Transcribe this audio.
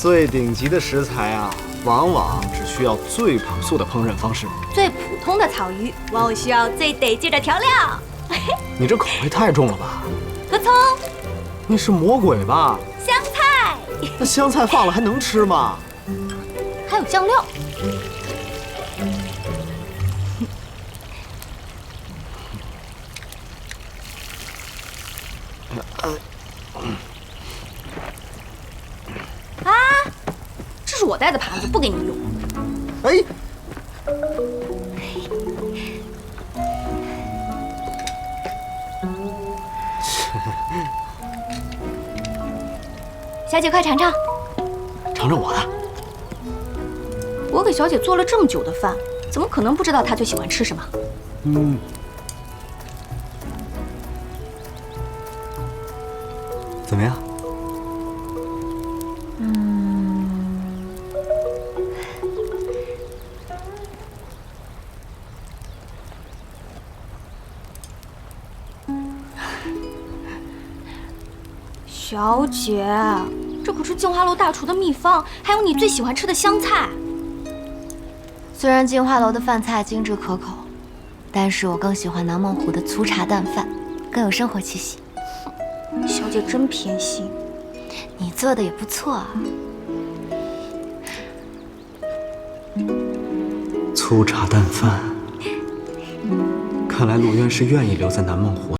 最顶级的食材啊，往往只需要最朴素的烹饪方式。最普通的草鱼，往往需要最得劲的调料。你这口味太重了吧？和葱、你是魔鬼吧？香菜，那香菜放了还能吃吗？还有酱料。啊，这是我带的盘子，不给你用。哎，小姐，快尝尝。尝尝我的。我给小姐做了这么久的饭，怎么可能不知道她最喜欢吃什么？怎么样？小姐，这可是镜花楼大厨的秘方，还有你最喜欢吃的香菜。虽然镜花楼的饭菜精致可口，但是我更喜欢南梦湖的粗茶淡饭，更有生活气息。小姐真偏心，你做的也不错啊。粗茶淡饭，看来陆渊是愿意留在南梦湖。